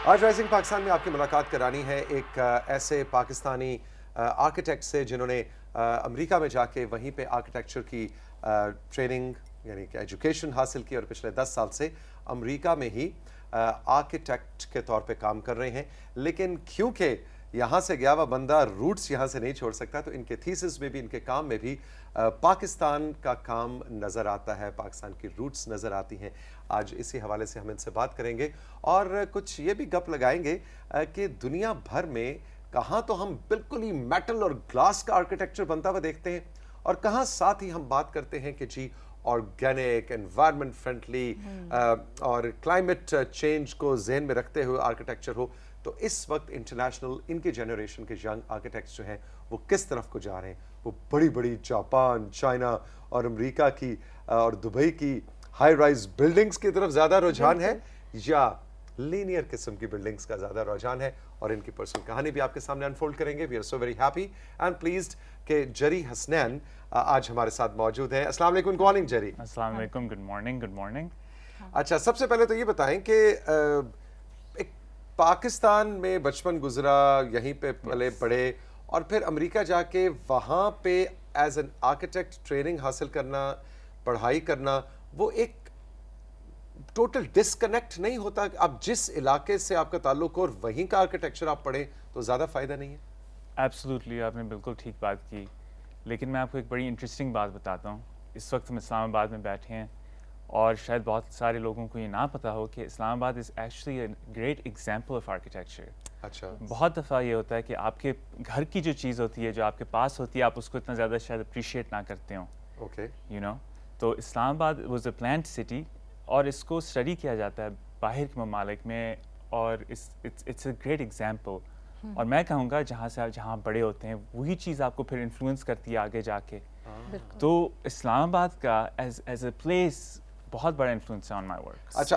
آج رائزنگ پاکستان میں آپ کی ملاقات کرانی ہے ایک ایسے پاکستانی آرکیٹیکٹ سے جنہوں نے امریکہ میں جا کے وہیں پہ آرکیٹیکچر کی ٹریننگ یعنی کہ ایجوکیشن حاصل کی اور پچھلے 10 سال سے امریکہ میں ہی آرکیٹیکٹ کے طور پہ کام کر رہے ہیں. لیکن کیونکہ یہاں سے گیا ہوا بندہ روٹس یہاں سے نہیں چھوڑ سکتا تو ان کے تھیسس میں بھی ان کے کام میں بھی پاکستان کا کام نظر آتا ہے, پاکستان کی روٹس نظر آتی ہیں. آج اسی حوالے سے ہم ان سے بات کریں گے اور کچھ یہ بھی گپ لگائیں گے کہ دنیا بھر میں کہاں تو ہم بالکل ہی میٹل اور گلاس کا آرکیٹیکچر بنتا ہوا دیکھتے ہیں اور کہاں ساتھ ہی ہم بات کرتے ہیں کہ جی آرگینک, انوائرمنٹ فرینڈلی اور کلائمیٹ چینج کو ذہن میں رکھتے ہوئے آرکیٹیکچر ہو. تو اس وقت انٹرنیشنل ان کی جنریشن کے ینگ آرکیٹیکٹس جو ہیں وہ کس طرف کو جا رہے ہیں. وہ بڑی بڑی جاپان, چائنا اور امریکہ کی اور دبئی کی ہائی رائز بلڈنگز کی طرف زیادہ رجحان ہے یا لینئر قسم کی بلڈنگز کا زیادہ رجحان ہے, اور ان کی پرسنل کہانی بھی آپ کے سامنے انفولڈ کریں گے. We are so very happy and pleased کہ جری حسنین آج ہمارے ساتھ موجود ہیں. السلام علیکم, گڈ مارننگ جری. السلام علیکم, گڈ مارننگ. Good morning. اچھا, سب سے پہلے تو یہ بتائیں کہ ایک پاکستان میں بچپن گزرا, یہیں پہ پلے پڑے اور پھر امریکہ جا کے وہاں پہ ایز این آرکیٹیکٹ ٹریننگ حاصل کرنا, پڑھائی کرنا, وہ ایک ٹوٹل ڈسکنیکٹ نہیں ہوتا؟ اب جس علاقے سے آپ کا تعلق ہو اور وہیں کا آرکیٹیکچر آپ پڑھیں تو زیادہ فائدہ نہیں ہے؟ ایبسولوٹلی, آپ نے بالکل ٹھیک بات کی. لیکن میں آپ کو ایک بڑی انٹرسٹنگ بات بتاتا ہوں. اس وقت ہم اسلام آباد میں بیٹھے ہیں اور شاید بہت سارے لوگوں کو یہ نہ پتہ ہو کہ اسلام آباد is actually a great example of architecture. اچھا, بہت دفعہ یہ ہوتا ہے کہ آپ کے گھر کی جو چیز ہوتی ہے, جو آپ کے پاس ہوتی ہے, آپ اس کو اتنا زیادہ شاید اپریشیٹ نہ کرتے ہوں. اوکے, یو نو, تو اسلام آباد واز اے پلانٹ سٹی اور اس کو اسٹڈی کیا جاتا ہے باہر کے ممالک میں, اور اٹس اے گریٹ ایگزامپل. اور میں کہوں گا جہاں بڑے ہوتے ہیں وہی چیز آپ کو پھر انفلوئنس کرتی ہے آگے جا کے. تو اسلام آباد کا ایز اے پلیس بہت بڑا انفلوئنس ہے آن مائی ورک. اچھا,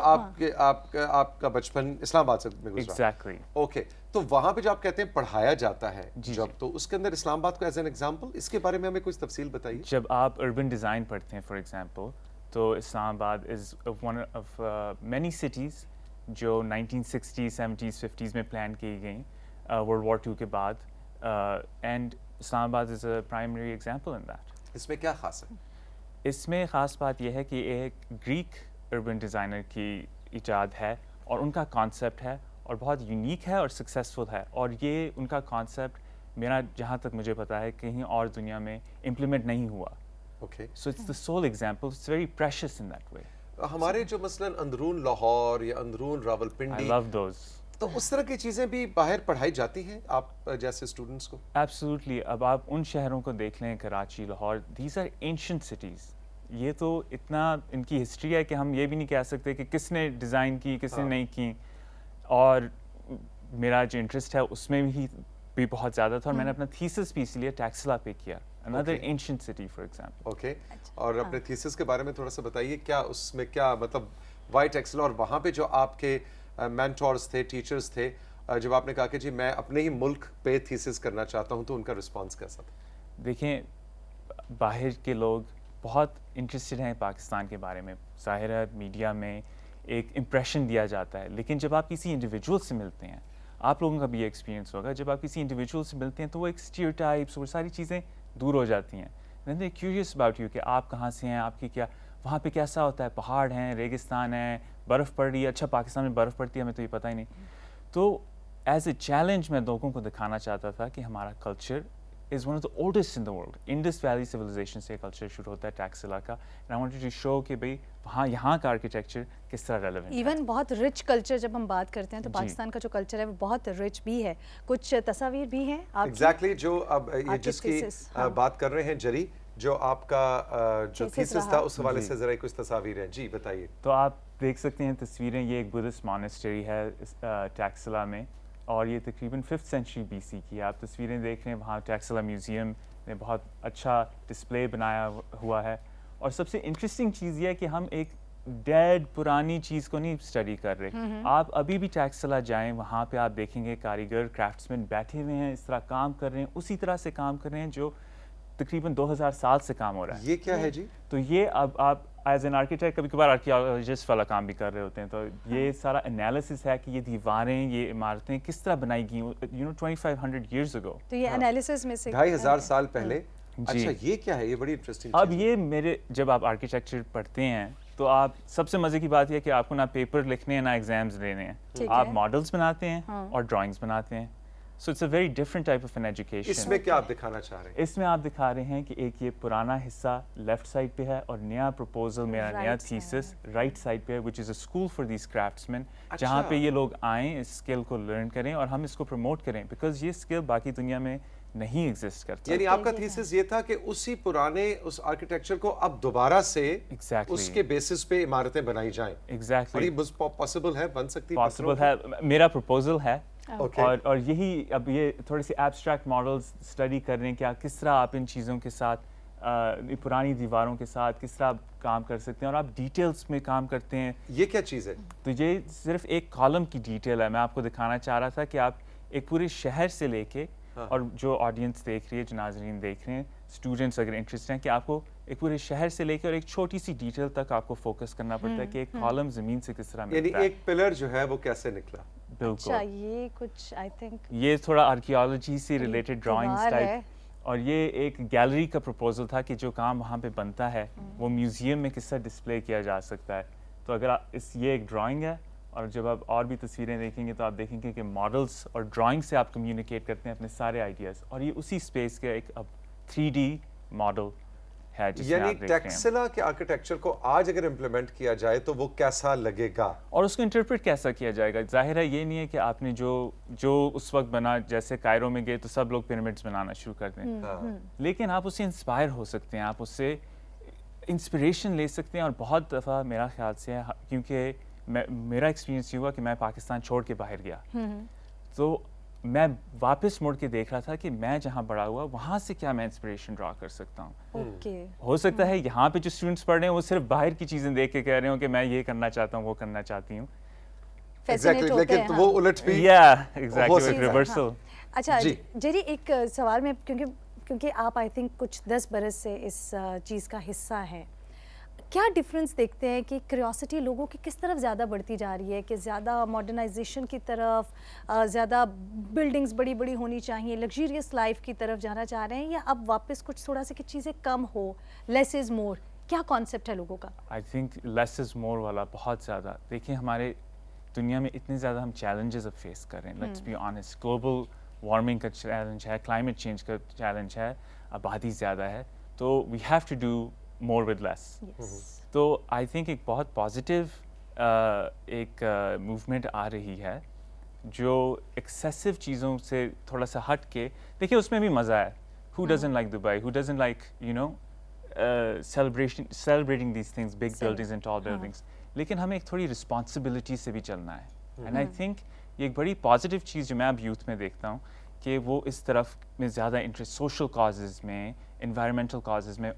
آپ کا بچپن اسلام آباد سے میں گزرا؟ ایگزیکٹلی. اوکے, تو وہاں پہ جو آپ کہتے ہیں پڑھایا جاتا ہے جب, تو اس کے اندر اسلام آباد کو ایز این ایگزامپل, اس کے بارے میں ہمیں کچھ تفصیل بتائیے. جب آپ اربن ڈیزائن پڑھتے ہیں فار ایگزامپل, تو اسلام آباد is one of many cities جو 1960s 70s 50s میں پلان کی گئیں ورلڈ وار II کے بعد, and Islamabad is a primary example in that. اس میں کیا خاص ہے؟ اس میں خاص بات یہ ہے کہ ایک گریک اربن ڈیزائنر کی ایجاد ہے اور ان کا کانسیپٹ ہے اور بہت یونیک ہے اور سکسیزفل ہے, اور یہ ان کا کانسیپٹ میرا جہاں تک مجھے پتا ہے کہیں اور دنیا میں امپلیمنٹ نہیں ہوا. Okay, so it's the sole example, its very precious in that way. ہمارے جو مثلاً اندرون لاہور یا اندرون راول آئی پنڈی, لو دوز. تو اس طرح کی چیزیں بھی باہر پڑھائی جاتی ہیں آپ جیسے اسٹوڈنٹس کو؟ ایبسولوٹلی. اب آپ ان شہروں کو دیکھ لیں, Karachi, Lahore, these are ancient cities. یہ تو اتنا ان کی ہسٹری ہے کہ ہم یہ بھی نہیں کہہ سکتے کہ کس نے ڈیزائن کی, کس نے نہیں کی. اور میرا جو انٹرسٹ ہے اس میں بھی بہت زیادہ تھا, اور میں نے اپنا تھیسس بھی اس لیے ٹیکسلا پہ کیا, another ancient city for example. Okay, اور اپنے تھیسس کے بارے میں تھوڑا سا بتائیے, کیا اس میں کیا مطلب وائی ٹیکسلا, اور وہاں پہ جو آپ کے مینٹورز تھے, ٹیچرز تھے, جب آپ نے کہا کہ جی میں اپنے ہی ملک پہ تھیسس کرنا چاہتا ہوں, تو ان کا رسپانس کیسا تھا؟ دیکھیں, باہر کے لوگ بہت انٹرسٹڈ ہیں پاکستان کے بارے میں. ظاہر ہے میڈیا میں ایک امپریشن دیا جاتا ہے, لیکن جب آپ کسی انڈیویجول سے ملتے ہیں, آپ لوگوں کا بھی یہ ایکسپیرینس ہوگا, جب آپ کسی انڈیویجول سے ملتے ہیں تو وہ ایک اسٹیریوٹائپس اور ساری چیزیں دور ہو جاتی ہیں. دین دے کیوریس اباؤٹ یو کہ آپ کہاں سے ہیں, آپ کی کیا وہاں پہ کیسا ہوتا ہے, پہاڑ ہیں, ریگستان ہے, برف پڑ رہی ہے. اچھا, پاکستان میں برف پڑتی ہے, ہمیں تو یہ پتہ ہی نہیں. تو ایز اے چیلنج میں لوگوں کو دکھانا چاہتا تھا کہ ہمارا culture is one of the oldest in the world. Indus Valley civilization سے کلچر شروع ہوتا ہے ٹیکسلا کا, and I wanted to show کہ بھئی وہاں یہاں کا آرکیٹیکچر کس طرح ریلیونٹ ہے. ایون بہت رچ کلچر جب ہم بات کرتے ہیں تو پاکستان کا جو کلچر ہے وہ بہت رچ بھی ہے. کچھ تصاویر بھی ہیں آپ کی؟ ایگزیکٹلی, جو اب یہ جس کی بات کر رہے ہیں جری, جو آپ کا جو تھیسس تھا اس حوالے سے ذرا کچھ تصاویر ہیں, جی بتائیے. تو آپ دیکھ سکتے ہیں تصویریں, یہ ایک بدھسٹ مانسٹری ہے ٹیکسلا میں, اور یہ تقریباً 5th century BC کی ہے. آپ تصویریں دیکھ رہے ہیں, وہاں ٹیکسلا میوزیم نے بہت اچھا ڈسپلے بنایا ہوا ہے. اور سب سے انٹرسٹنگ چیز یہ ہے کہ ہم ایک ڈیڈ پرانی چیز کو نہیں اسٹڈی کر رہے. آپ ابھی بھی ٹیکسلا جائیں, وہاں پہ آپ دیکھیں گے کاریگر, کرافٹسمین بیٹھے ہوئے ہیں, اس طرح کام کر رہے ہیں, اسی طرح سے کام کر رہے ہیں جو تقریباً 2000 سال سے کام ہو رہا ہے. یہ کیا ہے جی؟ تو یہ اب آپ ایز این آرکیٹیکٹ کبھی کبھار آرکیالوجسٹ والا کام بھی کر رہے ہوتے ہیں, تو یہ سارا انالیسس ہے کہ یہ دیواریں, یہ عمارتیں کس طرح بنائی گئی 2500 years ago. تو یہ انالیسس میں سے 2500 سال پہلے. اچھا یہ کیا ہے؟ یہ بڑی انٹرسٹنگ. اب یہ میرے جب آپ آرکیٹیکچر پڑھتے ہیں تو آپ سب سے مزے کی بات یہ ہے کہ آپ کو نہ پیپر لکھنے ہیں نہ ایگزامز لینے ہیں, آپ ماڈلس بناتے ہیں اور ڈرائنگس بناتے ہیں. So it's a very different type of an education. اس میں کیا آپ دکھانا چاہ رہے ہیں؟ اس میں آپ دکھا رہے ہیں کہ ایک یہ پرانا حصہ لیفٹ سائڈ پہ ہے اور نیا پروپوزل میرا نیا تھیسس رائٹ سائڈ پہ ہے, which is a school for these craftsmen, جہاں پہ یہ لوگ آئیں, اس اسکل کو لرن کریں اور ہم اس کو پروموٹ کریں, بیکاز یہ اسکل باقی دنیا میں نہیں ایگزسٹ کرتا. یعنی آپ کا تھیسس یہ تھا کہ اسی پرانے اس آرکیٹیکچر کو اب دوبارہ سے اس کے بیسس پہ عمارتیں بنائی جائیں. ایگزیکٹلی پاسبل ہے, بن سکتی ہے؟ پاسبل ہے, میرا پروپوزل ہے. اور یہی اب یہ تھوڑی سی ایبسٹریکٹ ماڈلز اسٹڈی کر رہے ہیں کہ کس طرح آپ ان چیزوں کے ساتھ, پرانی دیواروں کے ساتھ کس طرح آپ کام کر سکتے ہیں, اور آپ ڈیٹیلز میں کام کرتے ہیں. یہ کیا چیز ہے؟ تو یہ صرف ایک کالم کی ڈیٹیل ہے. میں آپ کو دکھانا چاہ رہا تھا کہ آپ ایک پورے شہر سے لے کے, اور جو آڈینس دیکھ رہی ہے, جو ناظرین دیکھ رہے ہیں, اسٹوڈنٹس اگر انٹرسٹ ہیں, کہ آپ کو ایک پورے شہر سے لے کے اور ایک چھوٹی سی ڈیٹیل تک آپ کو فوکس کرنا پڑتا ہے کہ ایک کالم زمین سے کس طرح ملتا ہے. یعنی ایک پلر جو ہے وہ کیسے نکلا؟ بالکل. یہ کچھ آئی تھنک یہ تھوڑا آرکیالوجی سے ریلیٹڈ ڈرائنگس ٹائپ, اور یہ ایک گیلری کا پروپوزل تھا کہ جو کام وہاں پہ بنتا ہے وہ میوزیم میں کس طرح ڈسپلے کیا جا سکتا ہے. تو اگر یہ ایک ڈرائنگ ہے, اور جب آپ اور بھی تصویریں دیکھیں گے تو آپ دیکھیں گے کہ ماڈلس اور ڈرائنگ سے آپ کمیونیکیٹ کرتے ہیں اپنے سارے آئیڈیاز, اور یہ اسی اسپیس کا ایک اب 3D ماڈل ہے جس میں آپ دیکھ رہے ہیں. ٹیکسلا کے آرکیٹیکچر کو آج اگر امپلیمنٹ کیا جائے تو وہ کیسا لگے گا, اور اس کو انٹرپریٹ کیسا کیا جائے گا؟ ظاہر ہے یہ نہیں ہے کہ آپ نے جو اس وقت بنا, جیسے کائرو میں گئے تو سب لوگ پیرامڈس بنانا شروع کر دیں, لیکن آپ اس سے انسپائر ہو سکتے ہیں, آپ اس سے انسپریشن لے سکتے ہیں. اور بہت دفعہ میرا خیال سے ہے, کیونکہ میرا ایکسپیرینس یہ ہوا کہ میں پاکستان چھوڑ کے باہر گیا, تو میں واپس مڑ کے دیکھ رہا تھا کہ میں جہاں بڑا ہوا وہاں سے کیا میں انسپریشن ڈرا کر سکتا ہوں. ہو سکتا ہے یہاں پہ جو اسٹوڈنٹس پڑھ رہے ہیں وہ صرف باہر کی چیزیں دیکھ کے کہہ رہے ہوں کہ میں یہ کرنا چاہتا ہوں, وہ کرنا چاہتی ہوں, لیکن وہ الٹ بھی ریورسل. اچھا جیری, ایک سوال میں, کیونکہ آپ آئی تھنک کچھ 10 برس سے اس چیز کا حصہ ہیں, کیا ڈفرینس دیکھتے ہیں کہ کریوسٹی لوگوں کی کس طرف زیادہ بڑھتی جا رہی ہے, کہ زیادہ ماڈرنائزیشن کی طرف, زیادہ بلڈنگز بڑی بڑی ہونی چاہیے, لگژریس لائف کی طرف جانا چاہ رہے ہیں, یا اب واپس کچھ تھوڑا سا کہ چیزیں کم ہو, لیس از مور, کیا کانسیپٹ ہے لوگوں کا؟ آئی تھنک لیس از مور والا بہت زیادہ. دیکھیں ہمارے دنیا میں اتنے زیادہ ہم چیلنجز اب فیس کر رہے ہیں, let's be honest. Global warming کا چیلنج ہے, کلائمیٹ چینج کا چیلنج ہے, آبادی زیادہ ہے, تو we have to do more with less. تو آئی تھنک ایک بہت پازیٹیو ایک موومنٹ آ رہی ہے جو ایکسیسو چیزوں سے تھوڑا سا ہٹ کے, دیکھیے اس میں بھی مزہ ہے. Who doesn't like Dubai, who doesn't like celebrating these things, big buildings and tall buildings, لیکن ہمیں ایک تھوڑی رسپانسبلٹی سے بھی چلنا ہے. اینڈ آئی تھنک یہ ایک بڑی پازیٹیو چیز جو میں اب یوتھ میں دیکھتا ہوں کہ وہ اس طرف میں زیادہ انٹرسٹ, سوشل کازز میں, انوائرمنٹل کازز میں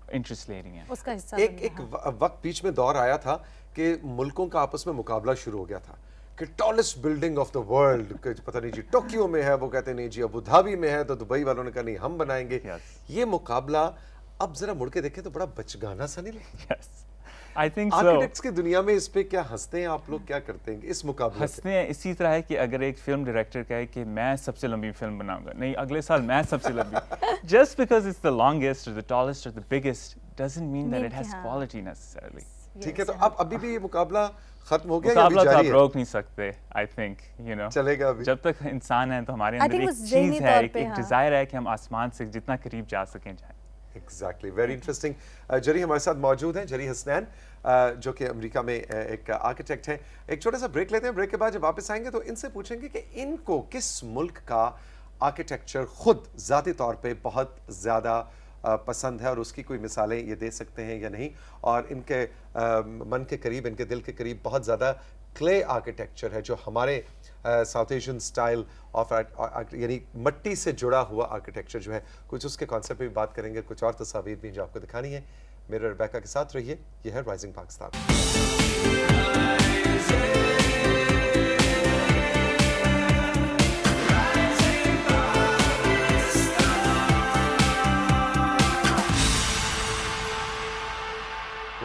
انٹرسٹ لے رہی ہیں. اس کا حصہ ایک وقت بیچ میں دور آیا تھا کہ ملکوں کا آپس میں مقابلہ شروع ہو گیا تھا کہ tallest building of the world, پتہ نہیں جی ٹوکیو میں ہے, وہ کہتے نہیں جی ابو دھابی میں ہے, تو دبئی والوں نے کہا نہیں ہم بنائیں گے. یہ مقابلہ اب ذرا مڑ کے دیکھیں تو بڑا بچگانا سا نہیں لگتا؟ I think so. آرکیٹیکٹس کی دنیا میں اس پہ کیا ہنستے ہیں آپ لوگ, کیا کرتے ہیں اس مقابلے ہنستے ہیں اسی طرح ہے کہ اگر ایک فلم ڈائریکٹر کہے کہ میں سب سے لمبی فلم بناؤں گا, نہیں اگلے سال میں سب سے لمبی, just because it's the longest or the tallest or the biggest doesn't mean that it has quality necessarily. ٹھیک ہے, تو اب ابھی بھی یہ مقابلہ ختم ہو گیا, مقابلہ تو آپ روک نہیں سکتے. I think چلے گا ابھی جب تک انسان ہے تو ہمارے اندر ایک چیز ہے, ایک ڈیزائر ہے کہ ہم آسمان سے جتنا قریب جا سکیں جائیں. Exactly, very interesting. جری ہمارے ساتھ موجود ہیں, جری حسنین, جو کہ امریکہ میں ایک آرکیٹیکٹ ہیں. ایک چھوٹا سا بریک لیتے ہیں, بریک کے بعد جب واپس آئیں گے تو ان سے پوچھیں گے کہ ان کو کس ملک کا آرکیٹیکچر خود ذاتی طور پہ بہت زیادہ پسند ہے, اور اس کی کوئی مثالیں یہ دے سکتے ہیں یا نہیں, اور ان کے من کے قریب, ان کے دل کے قریب بہت زیادہ کلے آرکیٹیکچر ہے جو ہمارے ساؤتھ ایشین سٹائل آف, یعنی مٹی سے جڑا ہوا آرکیٹیکچر جو ہے, کچھ اس کے کانسیپٹ پہ بھی بات کریں گے, کچھ اور تصاویر بھی جو آپ کو دکھانی ہے. میرے ریبیکا کے ساتھ رہیے, یہ ہے رائزنگ پاکستان.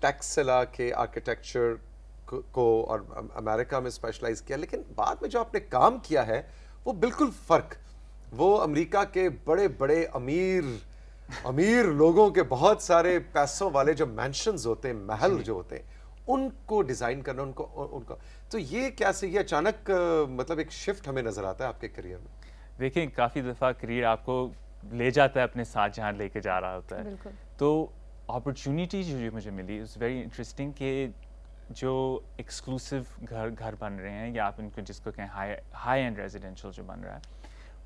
ٹیکسلا کے آرکیٹیکچر کو اور امریکہ میں اسپیشلائز کیا, لیکن بعد میں جو آپ نے کام کیا ہے وہ بالکل فرق, وہ امریکہ کے بڑے بڑے امیر لوگوں کے بہت سارے پیسوں والے جو مینشنز ہوتے ہیں, محل جو ہوتے ہیں, ان کو ڈیزائن کرنا, ان کو تو یہ کیسے, یہ اچانک مطلب ایک شفٹ ہمیں نظر آتا ہے آپ کے کریئر میں؟ دیکھیں کافی دفعہ کریئر آپ کو لے جاتا ہے اپنے ساتھ جہاں لے کے جا رہا ہوتا ہے. تو اپرچونیٹی جو مجھے ملی اٹس ویری انٹرسٹنگ کہ جو ایکسکلوسیو گھر بن رہے ہیں, یا آپ ان کو جس کو کہیں ہائی اینڈ ریزیڈینشیل جو بن رہا ہے,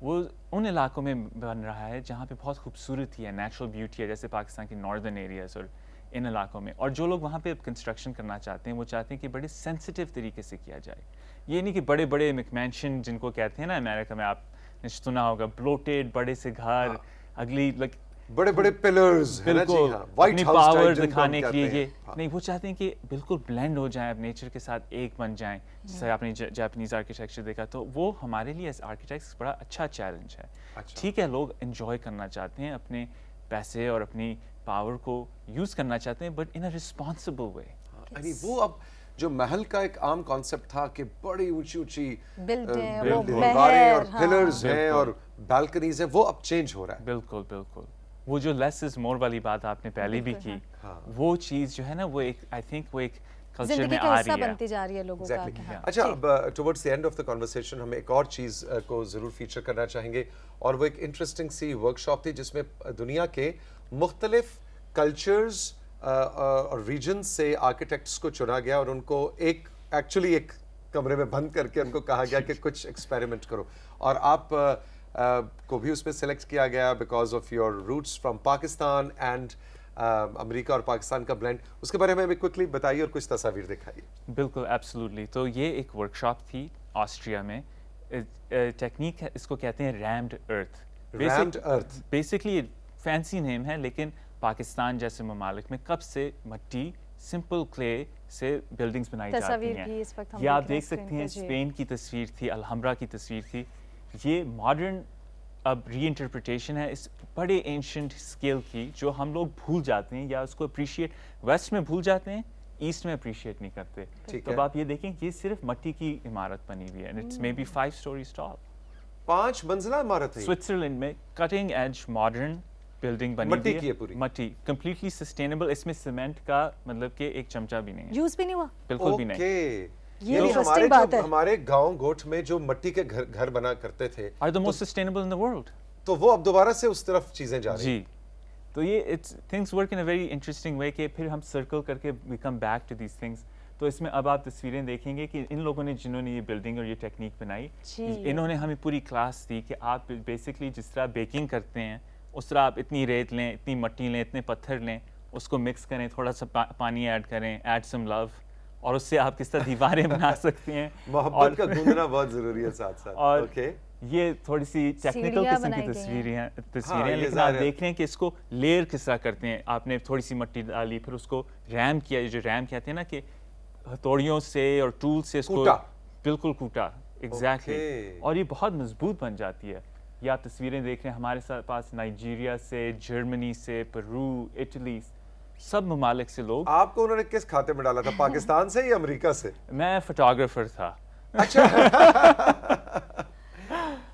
وہ ان علاقوں میں بن رہا ہے جہاں پہ بہت خوبصورتی ہے, نیچرل بیوٹی ہے, جیسے پاکستان کے ناردرن ایریاز اور ان علاقوں میں. اور جو لوگ وہاں پہ کنسٹرکشن کرنا چاہتے ہیں وہ چاہتے ہیں کہ بڑے سینسیٹیو طریقے سے کیا جائے. یہ نہیں کہ بڑے بڑے مکمینشن جن کو کہتے ہیں نا امریکہ میں, آپ نے سنا ہوگا بلوٹیڈ بڑے سے گھر, اگلی لائک بڑے بڑے پلرز, بالکل اپنی پاور دکھانے کے لیے. یہ نہیں, وہ چاہتے ہیں کہ بالکل بلینڈ ہو جائیں, اب نیچر کے ساتھ ایک بن جائیں. جیسے آپ نے جاپنیز آرکیٹیکچر دیکھا, تو وہ ہمارے لیے ایز آرکیٹیکٹس بڑا اچھا چیلنج ہے. ٹھیک ہے, لوگ انجوائے کرنا چاہتے ہیں, اپنے پیسے اور اپنی پاور کو یوز کرنا چاہتے ہیں, but in a responsible way. یعنی وہ اب جو محل کا ایک عام کانسیپٹ تھا کہ بڑی اونچی دیواریں اور پلرز ہیں اور بالکنیز ہیں, وہ اب چینج ہو رہا ہے. بالکل بالکل, وہ جو لیس از مور والی بات آپ نے پہلے بھی کی, وہ چیز جو ہے نا, وہ ایک آئی تھنک وہ ایک کلچر میں آ رہی ہے. لوگوں کا. اچھا, اب towards the end of the conversation ہم ایک اور چیز کو ضرور فیچر کرنا چاہیں گے, اور وہ ایک انٹرسٹنگ سی ورک شاپ تھی جس میں دنیا کے مختلف کلچرز اور ریجن سے آرکیٹیکٹس کو چنا گیا, اور ان کو ایکچولی ایک کمرے میں بند کر کے ان کو کہا گیا کہ کچھ ایکسپیریمنٹ کرو, اور آپ کو بھی اس میں سلیکٹ کیا گیا because of your roots from Pakistan and امریکہ اور پاکستان کا بلینڈ. اس کے بارے میں ہمیں کوئکلی بتائیے اور کچھ تصاویر دکھائیے. بالکل, ایبسلیوٹلی. تو یہ ایک ورک شاپ تھی آسٹریا میں. ٹیکنیک اس کو کہتے ہیں ریمڈ ارتھ. ریمڈ ارتھ بیسکلی فینسی نیم ہے, لیکن پاکستان جیسے ممالک میں کب سے مٹی, سمپل کلے سے بلڈنگز بنائی جاتی ہیں. یہ آپ دیکھ سکتے ہیں, اسپین کی تصویر تھی, الحمرا کی تصویر تھی. یہ ماڈرن اب ری انٹرپریٹیشن ہے اس بڑے اینشنٹ اسکیل کی, جو ہم لوگ بھول جاتے ہیں, یا اس کو اپریشیٹ ویسٹ میں بھول جاتے ہیں, ایسٹ میں اپریشیٹ نہیں کرتے. تو آپ یہ دیکھیں یہ صرف مٹی کی عمارت بنی ہوئی ہے, and it's may be 5 stories tall. 5 منزلہ عمارت ہے. سوئٹزرلینڈ میں کٹنگ ایج ماڈرن بلڈنگ بنی مٹی کی ہے پوری, مٹی کمپلیٹلی سسٹینیبل. اس میں سیمنٹ کا مطلب کہ ایک چمچہ بھی نہیں ہے, یوز بھی نہیں ہوا, بالکل بھی نہیں. یہ ہمارے گاؤں گوٹھ میں جو مٹی کے گھر بنا کرتے تھے are the most sustainable in the world, تو وہ اب دوبارہ سے اس طرف چیزیں جا رہی ہیں. جی, تو یہ things work in a very interesting way کہ پھر ہم سرکل کر کے we come back to these things. تو اس میں اب آپ تصویریں دیکھیں گے کہ ان لوگوں نے جنہوں نے یہ بلڈنگ اور یہ ٹیکنیک بنائی, انہوں نے ہمیں پوری کلاس دی کہ آپ بیسکلی جس طرح بیکنگ کرتے ہیں اس طرح آپ اتنی ریت لیں, اتنی مٹی لیں, اتنے پتھر لیں, اس کو مکس کریں, تھوڑا سا پانی ایڈ کریں, ایڈ سم لو, اور اس سے آپ کس طرح دیواریں بنا سکتے ہیں. محبت کا گھومنا بہت ضروری ہے ساتھ ساتھ. اور یہ تھوڑی سی ٹیکنیکل قسم کی تصویریں ہیں, لیکن آپ دیکھ رہے ہیں کہ اس کو لیئر کس طرح کرتے ہیں. آپ نے تھوڑی سی مٹی ڈالی, پھر اس کو ریم کیا, جو ریم کہتے ہیں نا کہ ہتھوڑیوں سے اور ٹول سے اس کو بالکل کوٹا, ایگزیکٹلی, اور یہ بہت مضبوط بن جاتی ہے. یہ آپ تصویریں دیکھ رہے ہیں ہمارے پاس نائجیریا سے, جرمنی سے, پیرو, اٹلی, سب ممالک سے لوگ. آپ کو انہوں نے کس کھاتے میں ڈالا تھا, پاکستان سے یا امریکہ سے؟ میں فوٹوگرافر تھا. اچھا,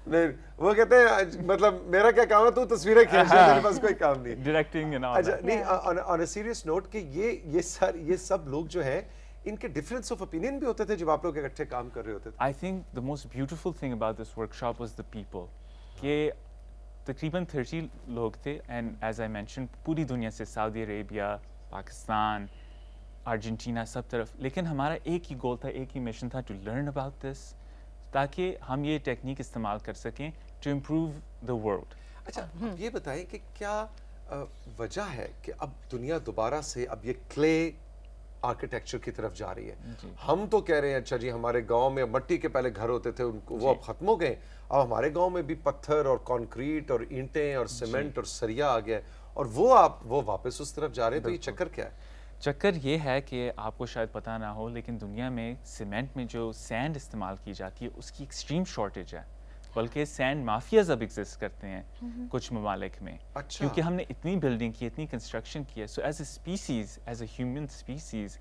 نہیں وہ کہتے ہیں مطلب میرا کیا کام ہے, تو تصویریں کھینچ, میرے پاس کوئی کام نہیں. ڈائریکٹنگ. اچھا نہیں, آن اے سیریس نوٹ کہ یہ سب لوگ جو ہیں ان کے ڈفرینس آف اوپینین بھی ہوتے تھے جب آپ لوگ اکٹھے کام کر رہے ہوتے تھے. I think the most beautiful thing about this work shop was the people, کہ تقریباً 30 لوگ تھے, اینڈ ایز آئی مینشن پوری دنیا سے, سعودی عربیہ, پاکستان, ارجنٹینا, سب طرف. لیکن ہمارا ایک ہی گول تھا, ایک ہی مشن تھا, ٹو لرن اباؤٹ دس, تاکہ ہم یہ ٹیکنیک استعمال کر سکیں ٹو امپروو دا ورلڈ. اچھا, یہ بتائیں کہ کیا وجہ ہے کہ اب دنیا دوبارہ سے اب یہ کلے آرکیٹیکچر کی طرف جا رہی ہے؟ ہم تو کہہ رہے ہیں اچھا جی ہمارے گاؤں میں مٹی کے پہلے گھر ہوتے تھے, ان کو وہ اب ختم ہو گئے, اب ہمارے گاؤں میں بھی پتھر اور کانکریٹ اور اینٹیں اور سیمنٹ اور سریا آ گیا, اور وہ واپس اس طرف جا رہے ہیں. تو یہ چکر کیا ہے؟ چکر یہ ہے کہ آپ کو شاید پتہ نہ ہو, لیکن دنیا میں سیمنٹ میں جو سینڈ استعمال کی جاتی ہے اس کی ایکسٹریم شارٹیج ہے. بلکہ سینڈ مافیاز اب ایگزسٹ کرتے ہیں کچھ ممالک میں، اچھا۔ کیونکہ ہم نے اتنی بلڈنگ کی، اتنی کنسٹرکشن کی ہے. So as a species, as a human species,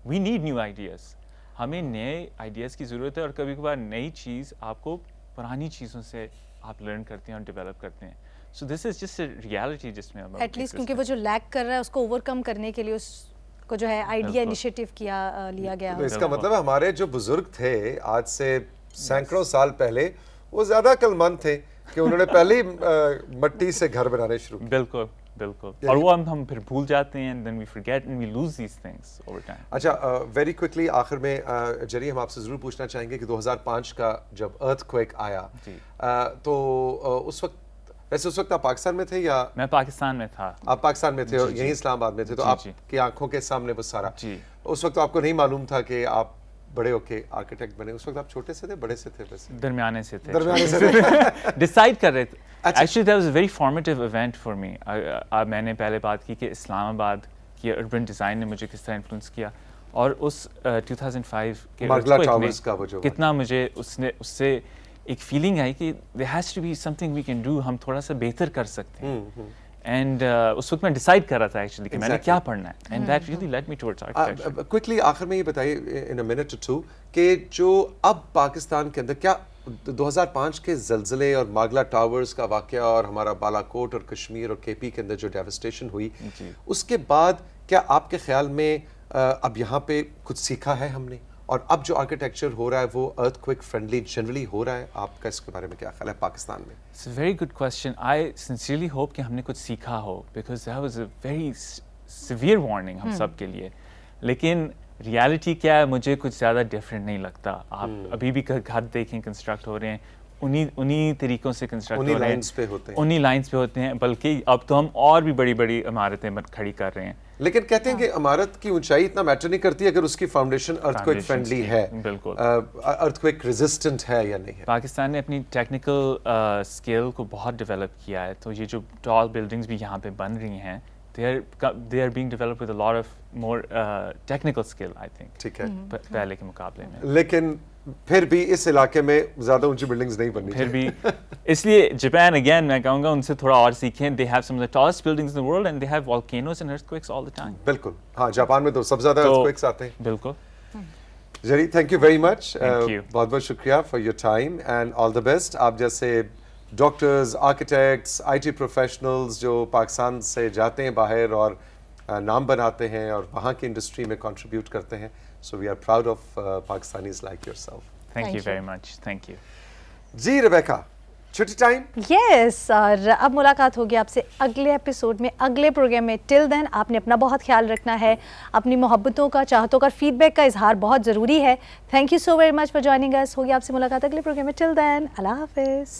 we need new ideas. ہمیں نئے آئیڈیاز کی ضرورت ہے، اور کبھی کبھار نئی چیز آپ کو پرانی چیزوں سے آپ لرن کرتے ہیں اور ڈیولپ کرتے ہیں. سو دس از جسٹ اے ریالٹی جس میں ہم ایٹ لیسٹ کیونکہ وہ جو لیک کر رہا ہے اس کو اوور کم کرنے کے لیے اس کو جو ہے آئیڈیا انیشیٹو لیا گیا. تو اس کا مطلب ہے ہمارے جو بزرگ تھے آج سے سینکڑوں سال پہلے، وہ زیادہ عقل مند تھے کہ انہوں نے پہلے مٹی سے گھر بنانے شروع کیے. بالکل بالکل. اور وہ ہم پھر بھول جاتے ہیں، then we forget and we lose these things over time. اچھا، ویری کوئکلی آخر میں جری ہم آپ سے ضرور پوچھنا چاہیں گے کہ 2005 کا جب ارتھ کویک آیا تو اس وقت، ویسے اس وقت آپ پاکستان میں تھے یا؟ میں پاکستان میں تھا. آپ پاکستان میں تھے اور یہیں اسلام آباد میں تھے، تو آپ کی آنکھوں کے سامنے وہ سارا. اس وقت تو آپ کو نہیں معلوم تھا کہ آپ بڑے ہو کے آرکیٹیکٹ بنے؟ اس وقت آپ چھوٹے سے تھے، بڑے سے تھے؟ ویسے درمیانے سے تھے. درمیانے سے تھے. ڈیسائیڈ کر رہے تھے. Actually that was a very formative event for me. میں نے پہلے بات کی کہ اسلام آباد کی اربن ڈیزائن نے مجھے کس طرح انفلوئنس کیا، اور اس 2005 کے کتنا مجھے اس سے ایک فیلنگ آئی کہ there has to be something we can do، ہم تھوڑا سا بہتر کر سکتے ہیں. اینڈ اس وقت میں ڈیسائیڈ کر رہا تھا ایکچولی کہ میں نے کیا پڑھنا ہے. And that really lead me towards architecture. Quickly آخر میں یہ بتائیے ان اے منٹ ٹو کہ جو اب پاکستان کے اندر، کیا 2005 کے زلزلے اور ماگلا ٹاورز کا واقعہ اور ہمارا بالا کوٹ اور کشمیر اور کے پی کے اندر جو ڈیوسٹیشن ہوئی، اس کے بعد کیا آپ کے خیال میں اب یہاں پہ کچھ سیکھا ہے ہم نے، اور اب جو آرکیٹیکچر ہو رہا ہے وہ ارتھ کوئک فرینڈلی جنرلی ہو رہا ہے؟ آپ کا اس کے بارے میں کیا خیال ہے پاکستان میں؟ It's a very good question. I sincerely hope کہ ہم نے کچھ سیکھا ہو، because that was a very severe warning ہم سب کے لیے. لیکن ریالٹی کیا ہے، مجھے کچھ زیادہ ڈفرینٹ نہیں لگتا. آپ ابھی بھی گھر دیکھیں کنسٹرکٹ ہو رہے ہیں، انہی طریقوں سے کنسٹرکٹ ہو رہے ہیں، انہی لائنز پہ ہوتے ہیں. بلکہ اب تو ہم اور بھی بڑی بڑی عمارتیں کھڑی کر رہے ہیں. لیکن کہتے ہیں کہ عمارت کی اونچائی اتنا میٹر نہیں کرتی اگر اس کی فاؤنڈیشن ارتھ کوئک فرینڈلی ہے، بالکل ارتھ کوئک ریزسٹنٹ ہے یا نہیں ہے. پاکستان نے اپنی ٹیکنیکل اسکیل کو بہت ڈیولپ کیا ہے. تو یہ جو ٹال بلڈنگز بھی یہاں پہ بن رہی ہیں، they are being developed with a lot of more technical skill, I think. ٹھیک ہے، پہلے کے مقابلے میں. لیکن پھر بھی اس علاقے میں زیادہ اونچی بلڈنگز نہیں بننی پھر بھی اس لیے جاپان اگین میں کہوں گا ان سے تھوڑا اور سیکھیں. they have some of the tallest buildings in the world and they have volcanoes and earthquakes all the time. بالکل. ہاں، جاپان میں تو سب سے زیادہ ارتھکویکس آتے ہیں. بالکل. Jerry, thank you very much. Thank you. بہت بہت شکریہ for your time and all the best. آپ جیسے doctors, architects, I T professionals جو پاکستان سے جاتے ہیں باہر اور نام بناتے ہیں اور وہاں کی انڈسٹری میں کنٹریبیوٹ کرتے ہیں، so we are proud of Pakistanis like yourself. Thank you very much. Thank you. جی ربیکا، چھٹی ٹائم. یس، اور اب ملاقات ہوگی آپ سے اگلے ایپیسوڈ میں، اگلے پروگرام میں. ٹل دین آپ نے اپنا بہت خیال رکھنا ہے. اپنی محبتوں کا، چاہتوں کا، فیڈ بیک کا اظہار بہت ضروری ہے. Thank you so very much for joining us. ہوگی آپ سے ملاقات اگلے پروگرام میں. ٹل دین، اللہ حافظ.